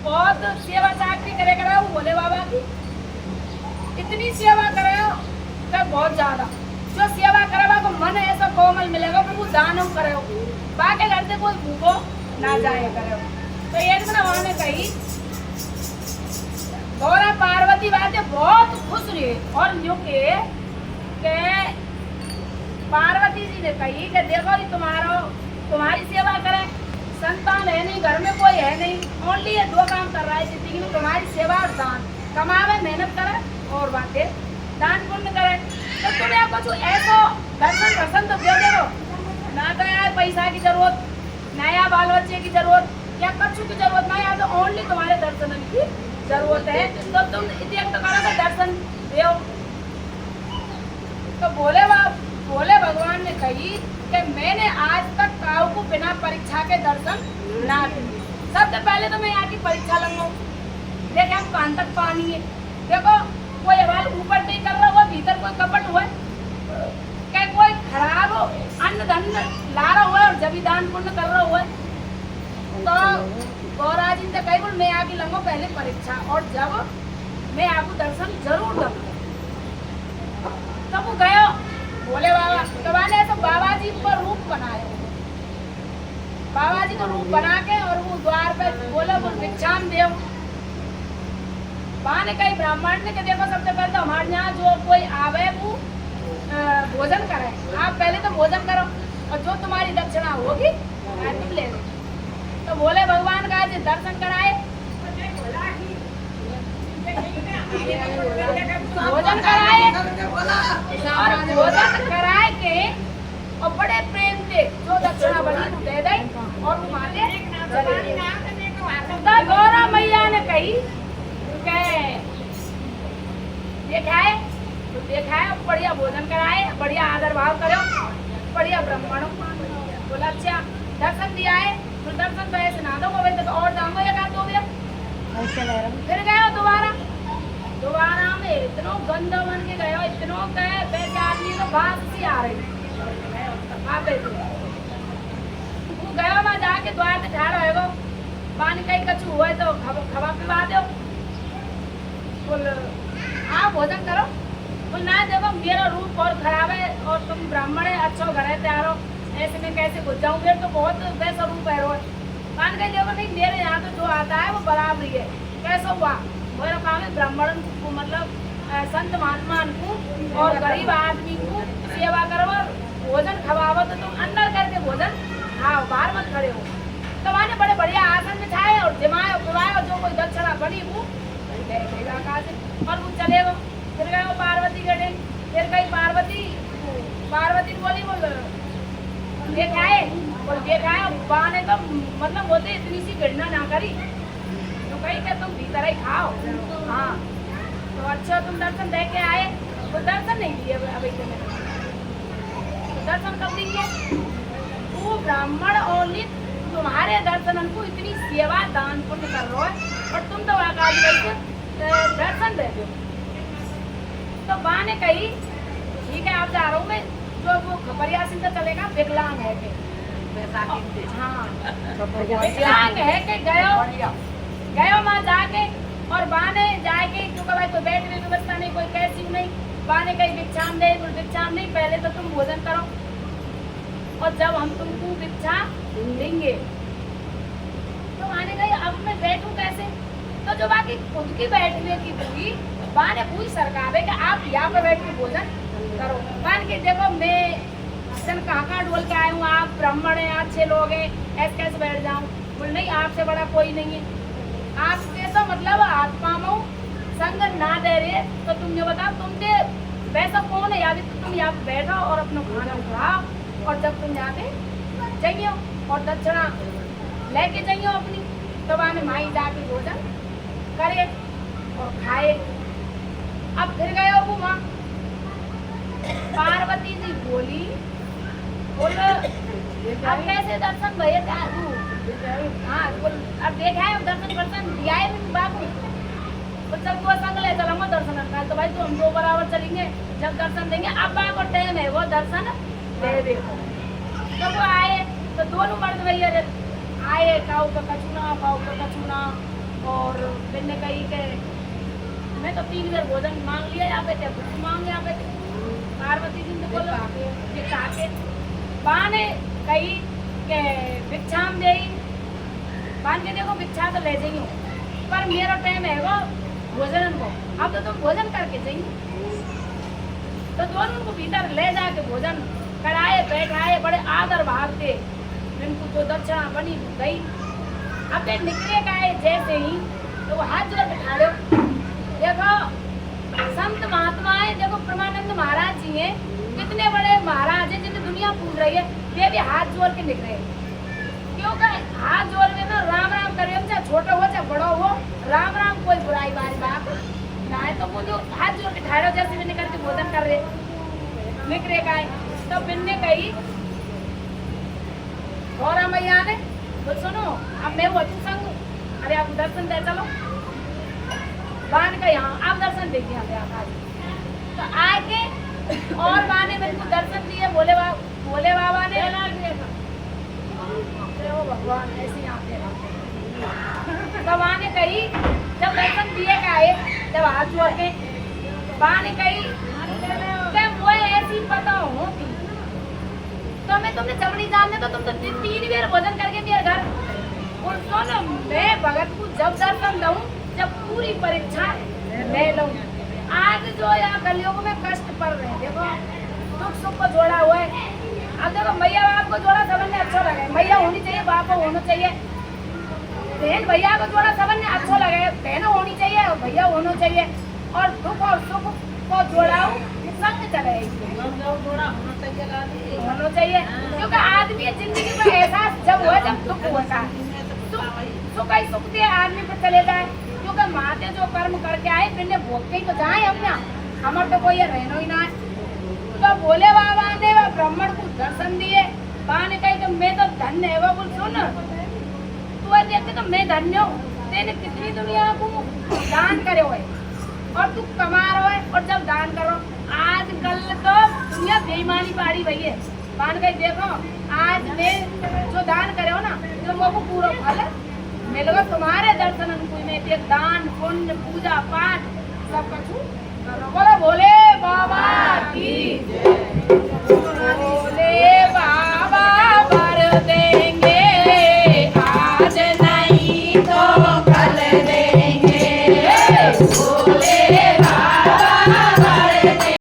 बहुत सेवा चाकरी करे करे भोले बाबा की, इतनी सेवा करे कि बहुत ज्यादा। जो सेवा करवा को मन ऐसा कोमल मिलेगा कि वो दान करे, बाकी घर से कोई भूखो ना जाए करे। तो एक दिन वहां ने कही गौरा पार्वती बातें बहुत खुश रही और यूं के पार्वती जी ने कही कि देखो ये तुम्हारी सेवा करे, संतान है नहीं, घर में कोई है नहीं, ओनली ये दो काम कर रहा है जिंदगी में, तुम्हारी सेवा और दान, कमावे मेहनत करे और बातें दान पुण्य करे। तो तुम्हें कुछ ऐसा दर्शन पसंद तो दे दो ना, तो यार पैसा की जरूरत ना, या बाल बच्चे की जरूरत या कछु की जरूरत ना, या तो ओनली तुम्हारे दर्शन की जरूरत है। तो तुम एक तो करो तो दर्शन दो। तो भोले भगवान ने कही कि मैंने आज तक काऊ को बिना परीक्षा के दर्शन ना दिए। सबसे पहले तो मैं यहाँ की परीक्षा लूंगा, देखे हम कान तक पानी है, देखो कोई हवाल ऊपर नहीं कर रहा हुआ, भीतर कोई कपट हुआ, क्या कोई खराब हो अन्न धन ला रहा हुआ और जब दान पुण्य कर रहा हुआ। तो गौरा जी ने कही मैं आके लूंगा पहले परीक्षा, और जब मैं आपको दर्शन जरूर दूंगा। तब वो गयो बोले बाबा, तब आने तो बाबा जी को रूप बनाए, बाबा जी को रूप बना के और वो द्वार पे बोले वो भिक्षाम देव। वहां ने कही ब्राह्मण ने कि देखो सबसे पहले तो हमारे यहाँ जो कोई आवे वो भोजन करे, आप पहले तो भोजन करो और जो तुम्हारी दक्षिणा होगी तुम ले लो। तो बोले भगवान का जी दर्शन कराए, भोजन कराए और भोजन कराए के और बड़े प्रेम से जो दक्षिणा बनी तू दे दे और तुम्हारे तो गौरा मैया ने कही देखाए बढ़िया भोजन कराए, बढ़िया आदर भाव करो, बढ़िया ब्राह्मण बोला अच्छा दर्शन दिया है, तो दर्शन तो ऐसे ना दो भाई, तो और जाऊंगा या क्या दो दिया। फिर गया दोबारा में इतनो गंदा बन के गयो, इतनो कहे वैसे आदमी तो बात सी आ रही वो गया वहां जाके द्वार पे ठाड़ होएगो, पानी कहीं कछु हुआ तो खवा पिवा दो, बोल हाँ भोजन करो, बोल ना देखो मेरा रूप और खराब है और तुम ब्राह्मण है, अच्छा घर है तैयार हो, ऐसे में कैसे घुस जाऊँ, मेरे तो बहुत वैसा रूप है रोज पान कहीं देखो नहीं, मेरे यहाँ तो जो आता है वो बराबरी है। कैसा हुआ मेरा काम है ब्राह्मण को मतलब संत महात्मा को और गरीब आदमी को सेवा करो, भोजन खवाओ, तो तुम अंदर करके भोजन खाओ, बाहर मत खड़े हो। तो मैंने बड़े बढ़िया आसन बिछाए और जमाए और पिवाए, और जो कोई दक्षिणा बनी वो और वो चले गो। फिर गए वो पार्वती गढ़े, फिर कही पार्वती बोली बोल देखाए बाने तो मतलब होते इतनी सी गणना ना करी, तो कही कि तुम भीतर ही खाओ। हाँ तो अच्छा तुम दर्शन दे के आए, तो दर्शन नहीं दिए अभी तो दर्शन कब देंगे, वो ब्राह्मण ओनली तुम्हारे दर्शन को इतनी सेवा दान पुण्य कर रहा है और तुम तो आकाश दर्शन दे दो। तो माँ ने कही ठीक है आप जा रहा हूँ मैं, जो वो खपरिया सिंह चलेगा विकलांग है के, हाँ विकलांग है के गयो वहाँ जाके और बाने जाके क्योंकि भाई कोई बैठने की व्यवस्था नहीं, कोई कैसी नहीं, बाने कहीं भिक्षाम दे, कोई भिक्षाम नहीं, पहले तो तुम भोजन करो और जब हम तुमको भिक्षा देंगे। तो आने गई अब मैं बैठूं कैसे, तो जो बाकी खुद की बैठने की पूरी बाने पूरी सरकार है कि आप यहाँ पे बैठ के भोजन करो। मान के देखो मैं जन कहाँ डोल के आए हूँ, आप ब्राह्मण हैं, अच्छे लोग हैं, ऐसे कैसे बैठ जाऊँ, बोल नहीं आपसे बड़ा कोई नहीं है, आपके तो मतलब आत्मा में संग ना दे रहे, तो तुम ये बताओ तुमने वैसा कौन है, याद तो तुम यहाँ बैठो और अपना खाना खाओ और जब तुम जाते जाइए और दक्षिणा लेके जाइए अपनी, तो वहाँ माई जाके भोजन करे और खाए। अब फिर गए वो वहाँ पार्वती जी बोली बोल अब कैसे दर्शन भैया क्या तू, हाँ बोल अब देखा है दर्शन दर्शन दिया है बाबू, तो चल तू संग ले चलूंगा दर्शन करना है, तो भाई तो हम दो बराबर चलेंगे, जब दर्शन देंगे अब को टाइम है वो दर्शन दे दे। तो वो आए तो दोनों मर्द भैया आए, काऊ का कछुना और मैंने कही कि मैं तो 3 बार भोजन मांग लिया यहाँ पे थे, मांग यहाँ पे थे। पार्वती जी ने बोला दिखा के बान ने कही कि भिक्षाम दे बान के देखो भिक्षा तो ले जाइयो पर मेरा टाइम है वो भोजन को, अब तो तुम भोजन करके जाइए। तो दोनों को भीतर ले जाके भोजन कराए बैठाए, बड़े आदर भाव थे। इनको जो दक्षिणा बनी गई। अब ये निकले का है जैसे ही तो वो हाथ जोड़ के ठाड़ो। देखो संत महात्मा है, देखो परमानंद महाराज जी हैं, कितने बड़े महाराज हैं जिन्हें दुनिया पूज रही है, ये भी हाथ जोड़ के निकले। क्योंकि हाथ जोड़ में ना राम राम करे, चाहे छोटा हो चाहे बड़ा हो, राम राम कोई बुराई बात बात ना है। तो वो जो हाथ जोड़ के ठाड़ो जैसे मैंने करके भोजन कर रहे निकले का है। तो बिन्ने कही गौरा मैया ने बोल सुनो अब मैं वो संग, अरे आप दर्शन दे चलो बान का यहाँ आप दर्शन देखिए यहाँ पे तो आके और माँ ने मेरे को दर्शन दिए। भोले बाबा ने वो भगवान ऐसे आते तो माँ ने कही जब दर्शन दिए का है, जब हाथ जोड़ के माँ ने कही वो ऐसी पता होती तो मैं तुमने चमड़ी जानने तो तुम तो 3 बार भोजन करके दिया घर। उनको ना मैं भगत को जब दर्शन दूं जब पूरी परीक्षा ले लूं। आज जो यहाँ कलयुग में कष्ट पड़ रहे हैं, देखो दुख सुख को जोड़ा हुआ है। अब देखो मैया बाप को जोड़ा सबने अच्छा लगे, मैया होनी चाहिए बाप को होना चाहिए, बहन भैया को जोड़ा सबने अच्छा लगे, बहन होनी चाहिए और भैया होना चाहिए। और दुख और सुख को जोड़ाओ संग चले होना चाहिए। क्योंकि आदमी जिंदगी में एहसास जब हुआ जब दुख होता है, सुख ही सुख दे आदमी पे चले जाए। क्योंकि माते जो कर्म करके आए फिर भोग के ही तो जाए अपना, हमारे तो कोई रहना ही ना है। तो भोले बाबा ने वह ब्राह्मण को दर्शन दिए। बा ने कही कि मैं तो धन्य है। वो बोल सुन तू देखते तो मैं धन्य हूँ, तेने कितनी दुनिया को दान करे हुए और तू कमा रहे हो। और जब दान करो आजकल तो दुनिया बेईमानी पारी भई है। बान कही देखो आज मैं जो दान करे हो ना तो वो पूरा फल मिलेगा तुम्हारे दर्शन अनुकूल में। दान पुण्य पूजा पाठ सब कुछ बोलो भोले बाबा की जय।